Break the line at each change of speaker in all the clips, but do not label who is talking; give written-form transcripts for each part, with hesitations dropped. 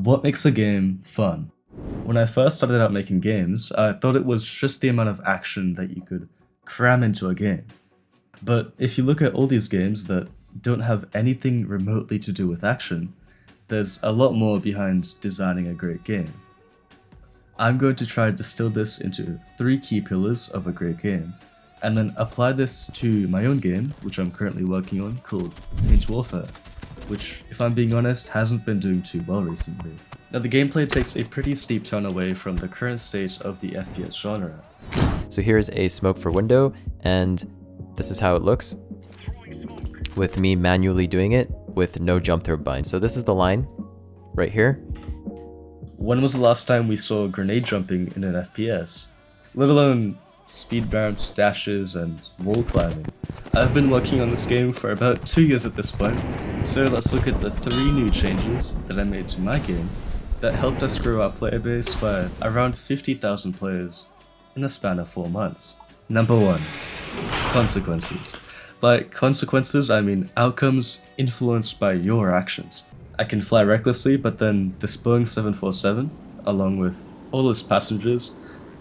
What makes a game fun? When I first started out making games, I thought it was just the amount of action that you could cram into a game. But if you look at all these games that don't have anything remotely to do with action, there's a lot more behind designing a great game. I'm going to try to distill this into 3 key pillars of a great game, and then apply this to my own game, which I'm currently working on, called Paint Warfare, which, if I'm being honest, hasn't been doing too well recently. Now, the gameplay takes a pretty steep turn away from the current state of the FPS genre.
So here's a smoke for window, and this is how it looks with me manually doing it with no jump throw bind. So this is the line right here.
When was the last time we saw grenade jumping in an FPS? Let alone speed ramps, dashes, and wall climbing. I've been working on this game for about 2 years at this point, so let's look at the 3 new changes that I made to my game that helped us grow our player base by around 50,000 players in the span of 4 months. Number 1. Consequences. By consequences, I mean outcomes influenced by your actions. I can fly recklessly, but then this Boeing 747, along with all its passengers,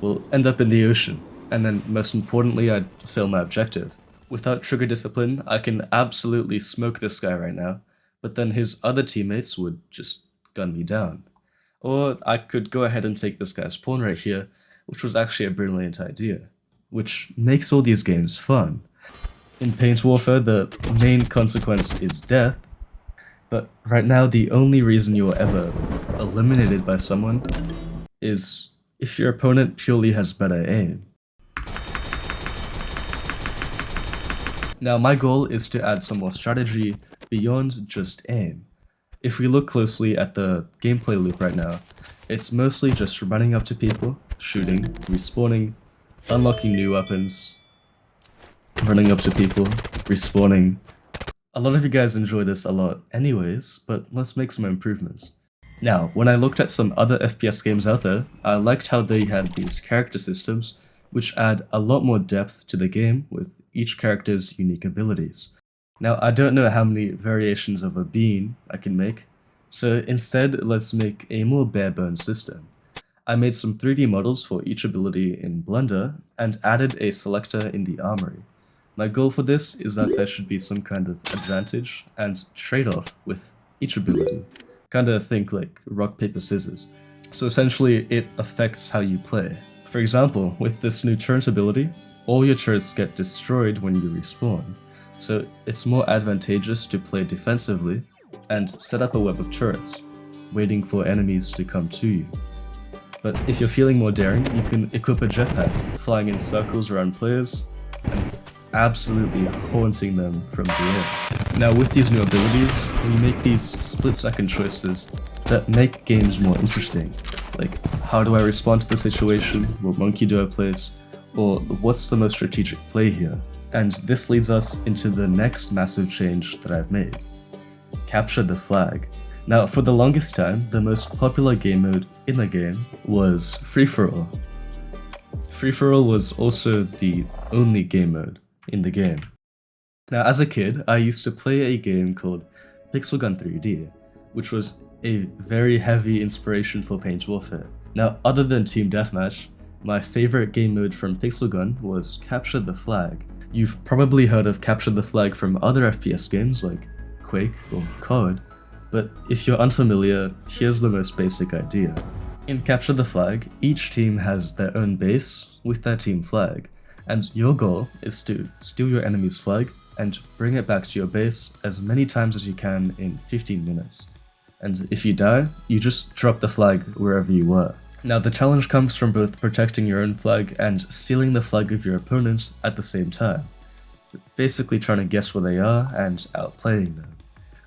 will end up in the ocean, and then most importantly, I'd fail my objective. Without trigger discipline, I can absolutely smoke this guy right now, but then his other teammates would just gun me down. Or I could go ahead and take this guy's pawn right here, which was actually a brilliant idea, which makes all these games fun. In Paint Warfare, the main consequence is death, but right now the only reason you're ever eliminated by someone is if your opponent purely has better aim. Now, my goal is to add some more strategy beyond just aim. If we look closely at the gameplay loop right now, it's mostly just running up to people, shooting, respawning, unlocking new weapons, running up to people, respawning. A lot of you guys enjoy this a lot anyways, but let's make some improvements. Now, when I looked at some other FPS games out there, I liked how they had these character systems, which add a lot more depth to the game with each character's unique abilities. Now, I don't know how many variations of a bean I can make, so instead let's make a more bare-bones system. I made some 3D models for each ability in Blender, and added a selector in the armory. My goal for this is that there should be some kind of advantage and trade-off with each ability. Kinda think like rock, paper, scissors. So essentially, it affects how you play. For example, with this new turret ability, all your turrets get destroyed when you respawn, so it's more advantageous to play defensively and set up a web of turrets, waiting for enemies to come to you. But if you're feeling more daring, you can equip a jetpack, flying in circles around players, and absolutely haunting them from the air. Now, with these new abilities, we make these split-second choices that make games more interesting. Like, how do I respond to the situation? What monkey do I place? Or what's the most strategic play here? And this leads us into the next massive change that I've made. Capture the flag. Now, for the longest time, the most popular game mode in the game was free-for-all. Free-for-all was also the only game mode in the game. Now, as a kid, I used to play a game called Pixel Gun 3D, which was a very heavy inspiration for Paint Warfare. Now, other than Team Deathmatch, my favorite game mode from Pixel Gun was Capture the Flag. You've probably heard of Capture the Flag from other FPS games like Quake or COD, but if you're unfamiliar, here's the most basic idea. In Capture the Flag, each team has their own base with their team flag, and your goal is to steal your enemy's flag and bring it back to your base as many times as you can in 15 minutes. And if you die, you just drop the flag wherever you were. Now, the challenge comes from both protecting your own flag and stealing the flag of your opponent at the same time. Basically trying to guess where they are and outplaying them.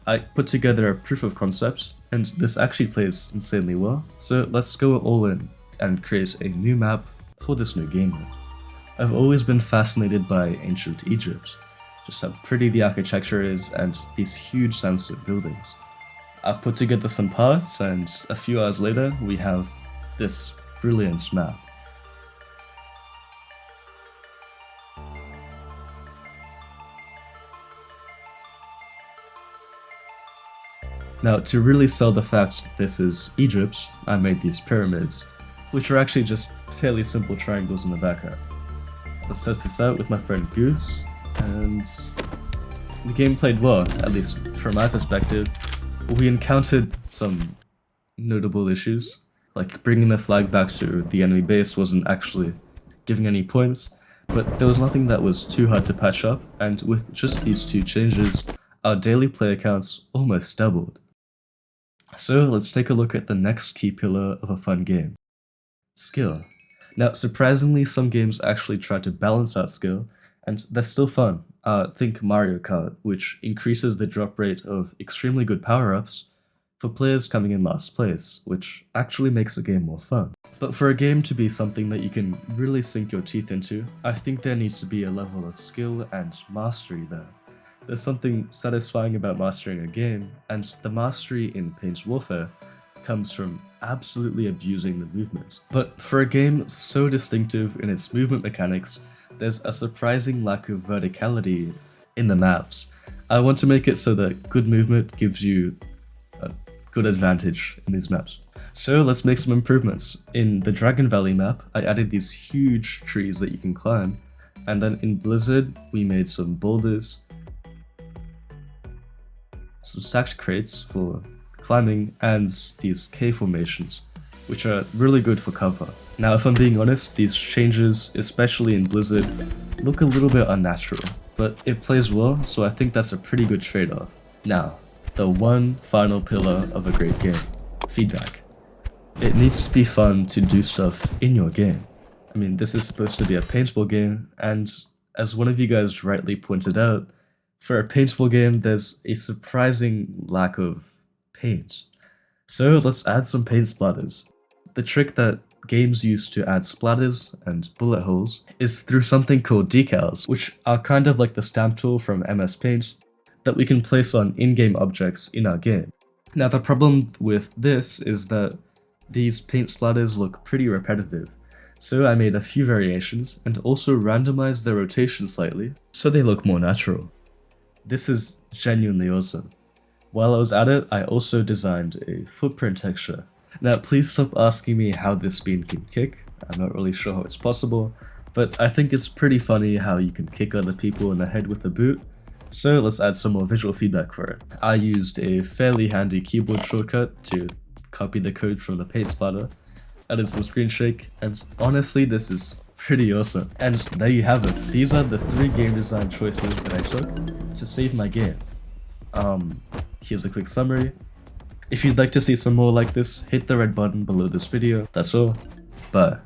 I put together a proof of concept, and this actually plays insanely well, so let's go all in and create a new map for this new game mode. I've always been fascinated by ancient Egypt, just how pretty the architecture is and these huge sandstone buildings. I put together some paths, and a few hours later we have this brilliant map. Now, to really sell the fact that this is Egypt, I made these pyramids, which are actually just fairly simple triangles in the background. Let's test this out with my friend Goose, and the game played well, at least from my perspective. We encountered some notable issues, like bringing the flag back to the enemy base wasn't actually giving any points, but there was nothing that was too hard to patch up, and with just these 2 changes, our daily player counts almost doubled. So let's take a look at the next key pillar of a fun game. Skill. Now, surprisingly, some games actually try to balance out skill, and they're still fun. Think Mario Kart, which increases the drop rate of extremely good power-ups for players coming in last place, which actually makes the game more fun. But for a game to be something that you can really sink your teeth into, I think there needs to be a level of skill and mastery there. There's something satisfying about mastering a game, and the mastery in Paint's Warfare comes from absolutely abusing the movement. But for a game so distinctive in its movement mechanics, there's a surprising lack of verticality in the maps. I want to make it so that good movement gives you a good advantage in these maps. So let's make some improvements. In the Dragon Valley map, I added these huge trees that you can climb, and then in Blizzard, we made some boulders, some stacked crates for climbing, and these cave formations, which are really good for cover. Now, if I'm being honest, these changes, especially in Blizzard, look a little bit unnatural, but it plays well, so I think that's a pretty good trade-off. Now, the one final pillar of a great game, feedback. It needs to be fun to do stuff in your game. I mean, this is supposed to be a paintball game, and as one of you guys rightly pointed out, for a paintball game, there's a surprising lack of paint. So let's add some paint splatters. The trick that games use to add splatters and bullet holes is through something called decals, which are kind of like the stamp tool from MS Paint that we can place on in-game objects in our game. Now, the problem with this is that these paint splatters look pretty repetitive, so I made a few variations and also randomized their rotation slightly so they look more natural. This is genuinely awesome. While I was at it, I also designed a footprint texture. Now, please stop asking me how this bean can kick. I'm not really sure how it's possible, but I think it's pretty funny how you can kick other people in the head with a boot. So let's add some more visual feedback for it. I used a fairly handy keyboard shortcut to copy the code from the paint splatter, added some screen shake, and honestly, this is pretty awesome. And there you have it. These are the 3 game design choices that I took to save my game. Here's a quick summary. If you'd like to see some more like this, hit the red button below this video. That's all. Bye.